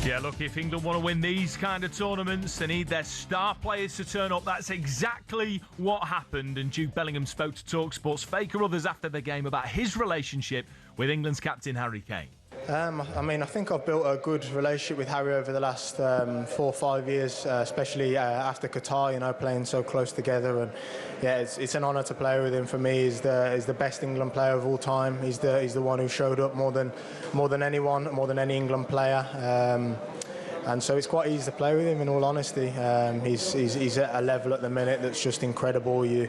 Yeah, look, if England want to win these kind of tournaments, they need their star players to turn up. That's exactly what happened. And Jude Bellingham spoke to talkSPORT's Faker Others after the game about his relationship with England's captain, Harry Kane. I think I've built a good relationship with Harry over the last 4 or 5 years, especially after Qatar, playing so close together. And yeah, it's an honour to play with him. For me, he's the best England player of all time. He's the one who showed up more than anyone, more than any England player. And so it's quite easy to play with him, in all honesty. He's at a level at the minute that's just incredible. You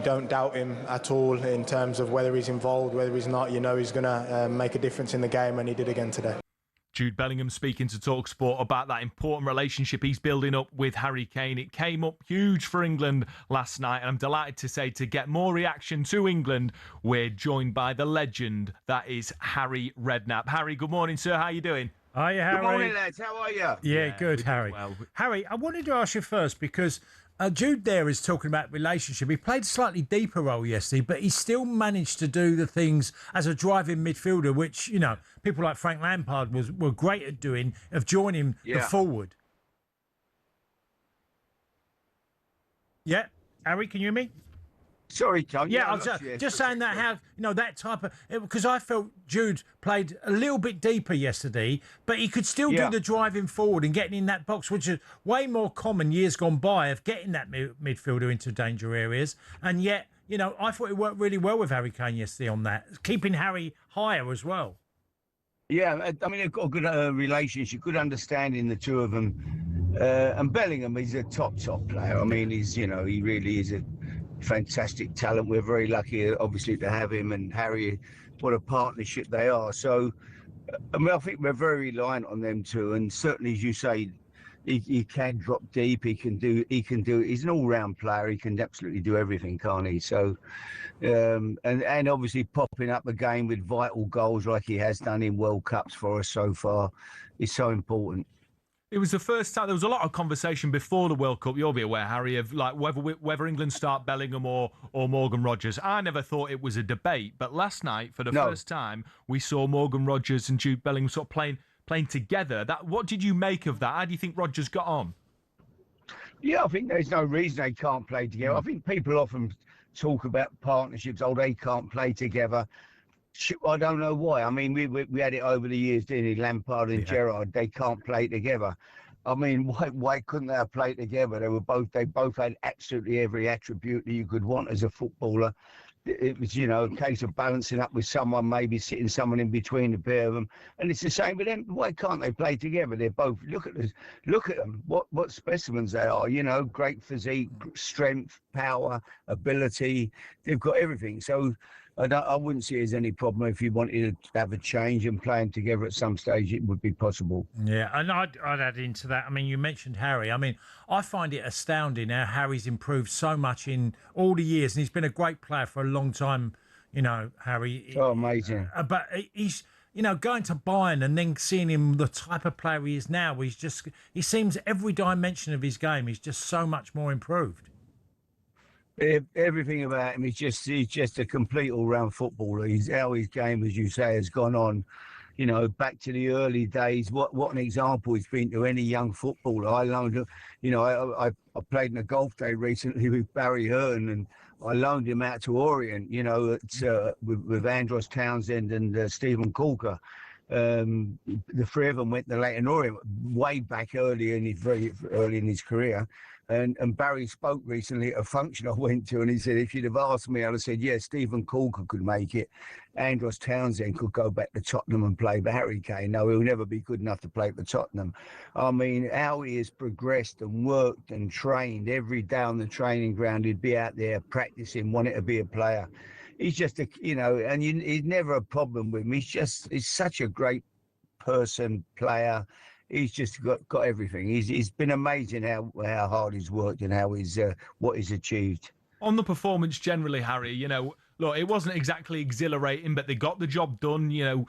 don't doubt him at all in terms of whether he's involved, whether he's not. He's going to make a difference in the game, and he did again today. Jude Bellingham speaking to talkSPORT about that important relationship he's building up with Harry Kane. It came up huge for England last night, and I'm delighted to say, to get more reaction to England, we're joined by the legend that is Harry Redknapp. Harry, good morning, sir. How are you doing? Hi, Harry. Good morning, lads. How are you? Yeah, good, Harry. Well. Harry, I wanted to ask you first because Jude there is talking about relationship. He played a slightly deeper role yesterday, but he still managed to do the things as a driving midfielder, which, people like Frank Lampard were great at doing, of joining the forward. Yeah, Harry, can you hear me? Sorry, Tom. Yeah, I was just saying that how, that type of... Because I felt Jude played a little bit deeper yesterday, but he could still do the driving forward and getting in that box, which is way more common years gone by, of getting that midfielder into danger areas. And yet, I thought it worked really well with Harry Kane yesterday on that, keeping Harry higher as well. Yeah, I mean, they've got a good relationship, good understanding, the two of them. And Bellingham, he's a top player. I mean, he really is a fantastic talent. We're very lucky, obviously, to have him and Harry. What a partnership they are. So, I think we're very reliant on them two. And certainly, as you say, he can drop deep. He can do. He's an all-round player. He can absolutely do everything, can't he? So, and obviously popping up a game with vital goals like he has done in World Cups for us so far is so important. It was the first time. There was a lot of conversation before the World Cup, you'll be aware, Harry, of like whether England start Bellingham or Morgan Rogers. I never thought it was a debate, but last night, for the first time, we saw Morgan Rogers and Jude Bellingham sort of playing together. What did you make of that? How do you think Rogers got on? Yeah, I think there's no reason they can't play together. I think people often talk about partnerships. Oh, they can't play together. I don't know why. I mean, we had it over the years, didn't we? Lampard and Gerrard, they can't play together. I mean, why couldn't they have played together? They both had absolutely every attribute that you could want as a footballer. It was, a case of balancing up with someone, maybe sitting someone in between the pair of them. And it's the same with them. Why can't they play together? They're both, look at them. What specimens they are, great physique, strength, power, ability. They've got everything. So I wouldn't see it as any problem. If you wanted to have a change and play them together at some stage, it would be possible. Yeah, and I'd add into that. I mean, you mentioned Harry. I mean, I find it astounding how Harry's improved so much in all the years, and he's been a great player for a long time, Harry. Oh, amazing. But he's, going to Bayern and then seeing him, the type of player he is now, he seems every dimension of his game is just so much more improved. Everything about him, he's just a complete all-round footballer. How his game, as you say, has gone on, back to the early days. What an example he's been to any young footballer. I loaned, I played in a golf day recently with Barry Hearn, and I loaned him out to Orient, with Andros Townsend and Stephen Corker. The three of them went to Leighton Orient way back very early in his career. And Barry spoke recently at a function I went to, and he said, if you'd have asked me, I'd have said, yeah, Stephen Corker could make it. Andros Townsend could go back to Tottenham and play, but Harry Kane, no, he'll never be good enough to play for Tottenham. I mean, how he has progressed and worked and trained every day on the training ground. He'd be out there practicing, wanting to be a player. He's just he's never a problem with him. He's such a great person, player. He's just got everything. He's been amazing how hard he's worked and how what he's achieved. On the performance generally, Harry, look, it wasn't exactly exhilarating, but they got the job done.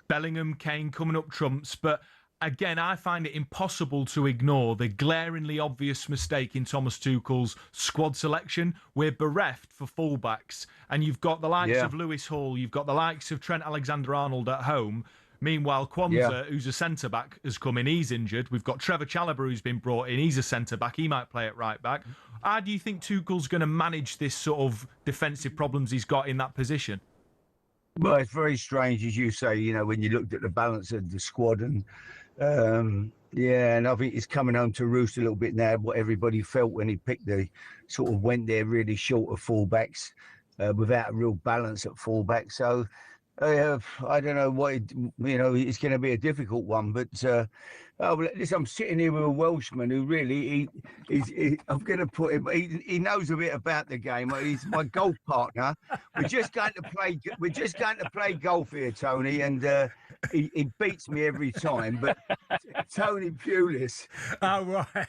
Bellingham, Kane coming up trumps. But again, I find it impossible to ignore the glaringly obvious mistake in Thomas Tuchel's squad selection. We're bereft for fullbacks, and you've got the likes of Lewis Hall, you've got the likes of Trent Alexander-Arnold at home, Meanwhile, Kwanzaa, who's a centre-back, has come in. He's injured. We've got Trevor Chalobah, who's been brought in. He's a centre-back. He might play at right-back. How do you think Tuchel's going to manage this sort of defensive problems he's got in that position? Well, it's very strange, as you say, you know, when you looked at the balance of the squad. And, and I think it's coming home to roost a little bit now, what everybody felt when he picked sort of went there really short of fullbacks without a real balance at fullback. So, I don't know it's going to be a difficult one, but listen, I'm sitting here with a Welshman who really, I'm going to put him, he knows a bit about the game. He's my golf partner. We're just going to play golf here, Tony, and he beats me every time. But Tony Pulis. Oh, right.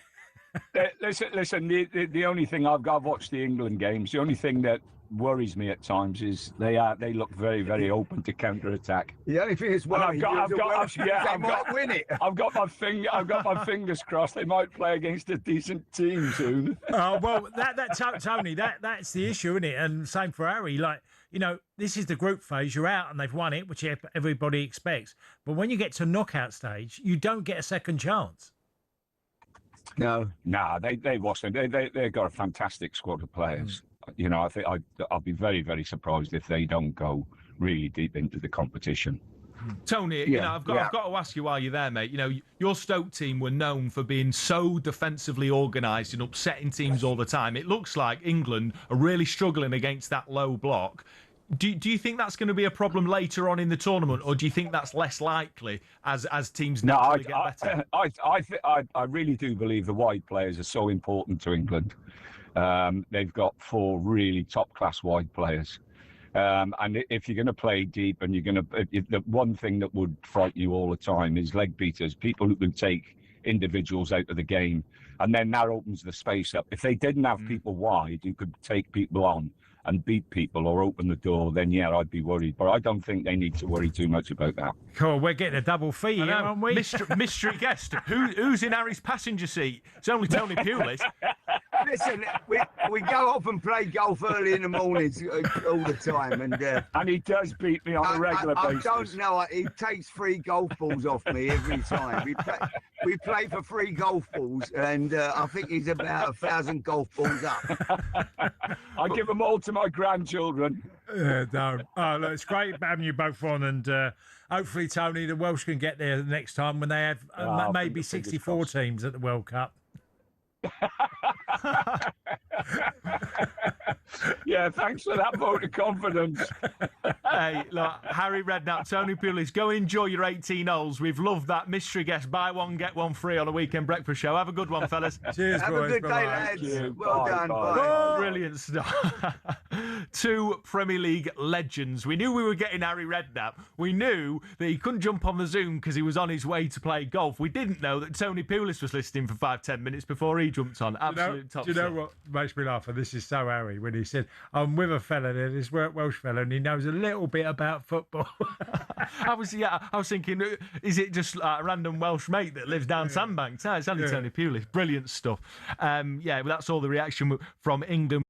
Listen. The only thing I've watched the England games. The only thing that worries me at times is they look very, very open to counter attack. The only thing that's worrying they might win it. I've got my fingers crossed. They might play against a decent team soon. Oh well, Tony, that's the issue, isn't it? And same for Harry. Like, you know, this is the group phase. You're out and they've won it, which everybody expects. But when you get to knockout stage, you don't get a second chance. No, they've got a fantastic squad of players. You know, I think I'll be very, very surprised if they don't go really deep into the competition. Tony, you know, I've got to ask you while you're there, mate. You know, your Stoke team were known for being so defensively organised and upsetting teams all the time. It looks like England are really struggling against that low block. Do you think that's going to be a problem later on in the tournament, or do you think that's less likely as teams naturally get better? I really do believe the wide players are so important to England. They've got 4 really top-class wide players. And if you're going to play deep and the one thing that would frighten you all the time is leg beaters, people who can take individuals out of the game. And then that opens the space up. If they didn't have people wide who could take people on and beat people or open the door, then I'd be worried. But I don't think they need to worry too much about that. Cool, we're getting a double fee here, aren't we? Mystery guest. Who's in Harry's passenger seat? It's only Tony Pulis. Listen, we go off and play golf early in the mornings all the time, and he does beat me on a regular basis. I don't know. He takes 3 golf balls off me every time. We play for 3 golf balls, and I think he's about 1,000 golf balls up. I give them all to my grandchildren. No. Oh, look, it's great having you both on, and hopefully, Tony, the Welsh can get there next time when they have maybe 64 teams at the World Cup. Yeah, thanks for that vote of confidence. Hey, look, Harry Redknapp, Tony Pulis, go enjoy your 18 holes. We've loved that mystery guest, buy one, get one free on a weekend breakfast show. Have a good one, fellas. Cheers, Have boys. a good day, lads. Well done. Bye. Brilliant stuff. 2 Premier League legends. We knew we were getting Harry Redknapp. We knew that he couldn't jump on the Zoom because he was on his way to play golf. We didn't know that Tony Pulis was listening for 5-10 minutes before he jumped on. Absolute top. Do you know what makes me laugh? And this is so Harry, when he said, I'm with a fella there, this Welsh fella, and he knows a little bit about football. I was thinking, is it just a random Welsh mate that lives down Sandbank? No, it's only Tony Pulis. Brilliant stuff. That's all the reaction from England.